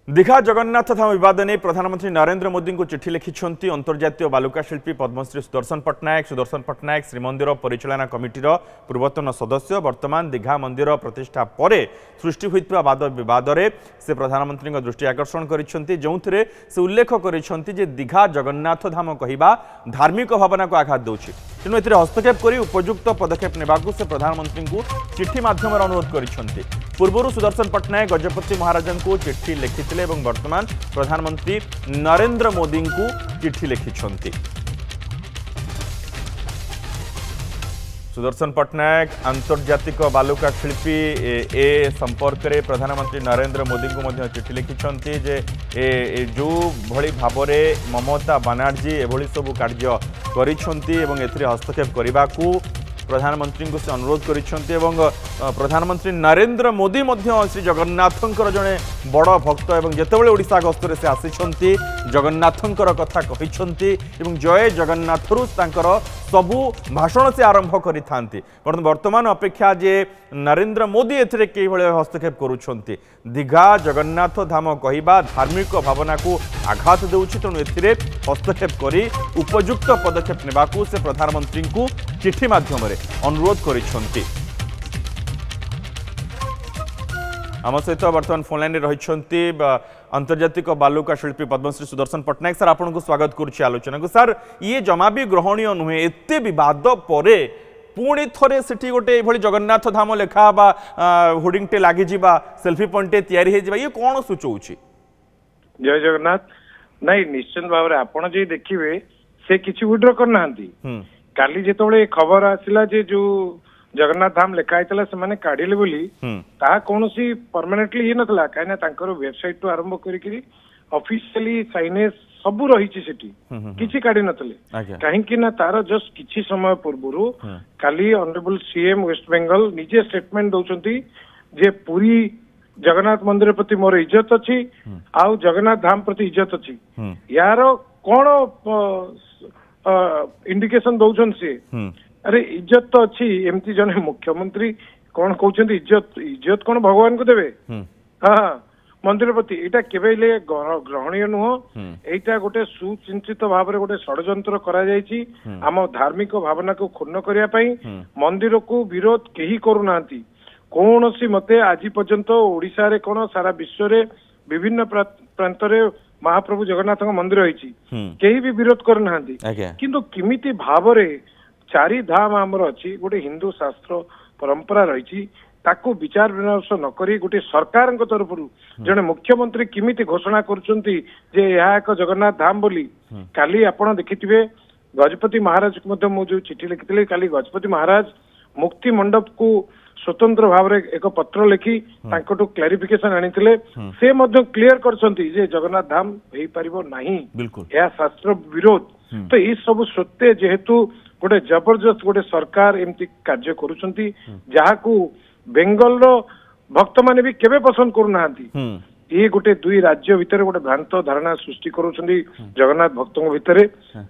दीघा जगन्नाथ धाम विवाद ने प्रधानमंत्री नरेंद्र मोदी को चिठी लिखिं अंतर्जातीय बालुका शिल्पी पद्मश्री सुदर्शन पट्टनायक श्रीमंदिर परिचालना कमिटीर पूर्वतन सदस्य वर्तमान दीघा मंदिर प्रतिष्ठा पर सृष्टि होता वाद बद से प्रधानमंत्री दृष्टि आकर्षण कर से उल्लेख कर दीघा जगन्नाथ धाम कहवा धार्मिक भावना को आघात दूसरी तेणु ए हस्तक्षेप कर उपयुक्त पदक्षेप ने से प्रधानमंत्री को चिठी मध्यम अनुरोध कर पूर्व सुदर्शन पट्टनायक गजपति महाराज को चिठी लिखि वर्तमान प्रधानमंत्री नरेंद्र मोदी को चिठी लिखिं सुदर्शन पट्टनायक आंतर्जातिक बालुका शिल्पी ए संपर्क में प्रधानमंत्री नरेंद्र मोदी को चिठी लिखिं जो भली भाव ममता बनर्जी एभली सबू कार्य कर हस्तक्षेप करने को प्रधानमंत्री को से अनुरोध कर प्रधानमंत्री नरेंद्र मोदी श्री जगन्नाथंकर जड़े बड़ भक्त और जितेबाला ओडिशा गस्तर से आसी जगन्नाथंकर कथा कही जय जगन्नाथ सबू भाषण से आरंभ करि वर्तमान अपेक्षा जे नरेंद्र मोदी एथिरे के हस्तक्षेप करुछंती दीघा जगन्नाथ धाम कहवा धार्मिक भावना को आघात देउछि तेणु एथिरे हस्तक्षेप करी उपयुक्त पदक्षेप नेबाकू से प्रधानमंत्री को चिठी माध्यम अनुरोध करिछंती। आम सहित बर्तमान फोन लाइन रही अंतर्जातिक बालुका शिल्पी पद्मश्री सुदर्शन पट्टनायक सर आपको स्वागत करुच्ची आलोचना को सर ये जमा भी ग्रहणीय नुहे एते विवाद परे पुणी थरे सेठी गोटे ये जगन्नाथ धाम लेखा बा होर्डिंग टे लागी जिबा सेल्फी पॉइंट टे तैयारी हे जिबा ये कौन सूचौछि जय जगन्नाथ नहीं निश्चित भाव में आपण जे देखिबे से किछि विड्रो करनांती काली जेतोळे खबर आसिला जे जो जगन्नाथ धाम लेखाई से माने काढिले बोली ता कोनोसी परमानेंटली ही नथला कायना तांकर वेबसाइट तो आरंभ करी ऑफिशियली साइनेज सबू रही किसी काढ़ी नतले कहीं ना तार जस्ट किसी समय पूर्व काली ऑनरेबल सीएम वेस्ट बेंगल निजे स्टेटमेंट दौरान जे पूरी जगन्नाथ मंदिर प्रति मोर इज्जत अच्छी आउ जगन्नाथ धाम प्रति इज्जत अच्छी यार कौन इंडिकेशन दौरान सी अरे इज्जत तो अच्छी एमती जने मुख्यमंत्री कौन कहते इज्जत इज्जत कौन भगवान को देवे हाँ मंदिर प्रति एटा केबेले ग्रहणीय नुह एटा गोटे सुचिंतित भाव में गोटे षड्यंत्र करा जायछि आम धार्मिक भावना को क्षुण्ण करिया पई मंदिर को विरोध केही करूनांती कौन सी मते आज पर्यंत ओडिशा रे कोन सारा विश्व रे विभिन्न प्रांत रे महाप्रभु जगन्नाथ मंदिर होईछि केही भी विरोध करनांती किंतु किमिति भाव रे चारि धाम आमर अच्छी गोटे हिंदू शास्त्र परंपरा रही ताकू विचार विमर्श नक गोटे सरकार तरफ जड़े मुख्यमंत्री किमिति घोषणा करुचंती जे यह एक जगन्नाथ धाम बोली काली आपण देखिथिबे गजपति महाराज को मु जो चिठी लिखिथिले काली गजपति महाराज मुक्ति मंडप को स्वतंत्र भाव में एक पत्र लिखि तांकटू क्लारिफिकेशन आनिथिले से मध्य क्लियर करछंती जे जगन्नाथ धाम हेई परिबो नाही या शास्त्र विरोध तो ये सब सत्य जेहेतु गोटे जबरदस्त गोटे सरकार एमती कार्य करुछंती जहाकू बेंगल रो भक्त माने भी केबे पसंद करूनांती ये गोटे दुई राज्य भितर गोटे भ्रांत धारणा सृष्टि करुछंती जगन्नाथ भक्तों भितर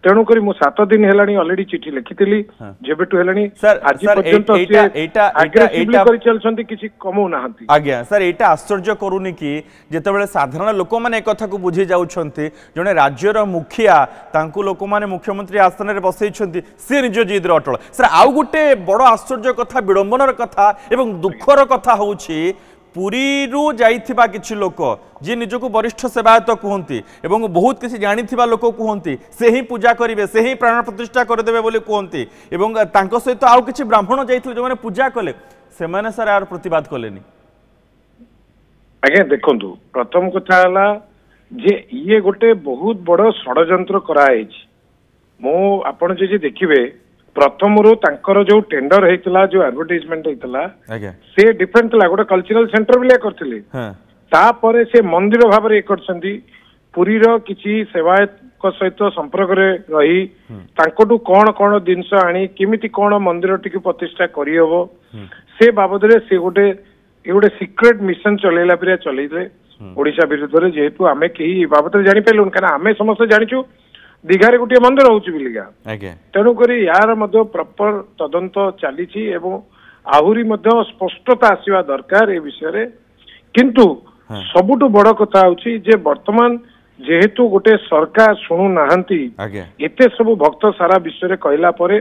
तेणु करी मु 7 दिन हेलानी ऑलरेडी चिठी लिखिथिली जेबेटू हेलानी आज पर्यंत एटा एग्रेसिवली करि चलछंती किछि कमौ नाहंती आज्ञा सर एटा आश्चर्य करूनी कि जेतेबेले साधारण लोक माने कथा को बुझी जाउछंती जने राज्यर मुखिया तांकु लोक माने मुख्यमंत्री आसन रे बसैछंती से निज जिद रे अटल सर आउ गोटे बड़ आश्चर्य कथा विडंबनर कथा एवं दुखर कथा होउछि पुरी रु जाइथिबा किछि लोक जे निजको वरिष्ठ सेवायत कहती एवं बहुत किसी जानिथिबा लोक कहती से ही पूजा करेंगे से ही प्राण प्रतिष्ठा करदेवे बोली कहती एवं तांको सहित आउ किछि ब्राह्मण जाइथिले जो माने पूजा कले से माने सर यार प्रतिवाद कलेनी आगे देखंतु प्रथम कथा हला जे ये गोटे बहुत बड़ षड्यंत्र कराई मो आपण जे देखिबे प्रथम रो तांकर जो टेंडर हेतला जो एडवर्टाइजमेंट हेतला से डिफरेंट ला गोटे कल्चरल सेंटर बिले करथिले ता परे से मंदिर भाव रे करछंती पुरी रो किछि सेवायत को सहित संपर्क रे रही तांकोटू कोन कोन दिनस आनी किमिति कोन मंदिर टिक प्रतिष्ठा करी हबो से बाबद रे से गोटे सीक्रेट मिशन चलेला पिरा चलेले ओडिशा विरुद्ध रे जेहेतु आमे केही बाबद रे जानि पेलुन काना आमे समस्त जानिचु दीघारे गोटे मंदिर होगा तेणुक यार प्रॉपर तदंत चली आहरी स्पष्टता आसवा दरकार ए विषय किंतु सबुठु बड़ कथा होची जे वर्तमान जेहेतु गोटे सरकार शुणु नाहंती एते सब भक्त सारा विश्व रे कहला परे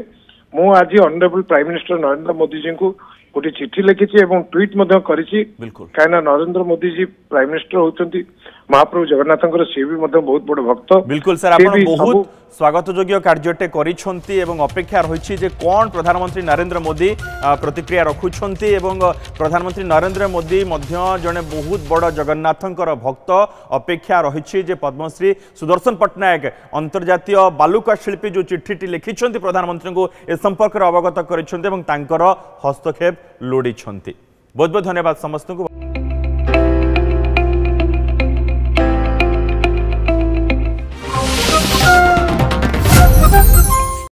मु आज honourable prime minister Narendra Modi ji को गोटे चिठी लिखी एवं ट्वीट कहीं नरेंद्र मोदी जी प्राइम मिनिस्टर होती महाप्रभु जगन्नाथ सी भी बहुत बड़ भक्त। बिल्कुल सर आप बहुत स्वागत योग्य कार्यटे करिसेंती एवं अपेक्षा रही जे कौन प्रधानमंत्री नरेंद्र मोदी प्रतिक्रिया रखुंट एवं प्रधानमंत्री नरेंद्र मोदी जड़े बहुत बड़ जगन्नाथंकर भक्त अपेक्षा रही जे पद्मश्री सुदर्शन पट्टनायक अंतर्जातीय बालुका शिल्पी जो चिठी लिखिं प्रधानमंत्री को ए संपर्क अवगत कर हस्तक्षेप लोड़ी। बहुत बहुत धन्यवाद समस्त को।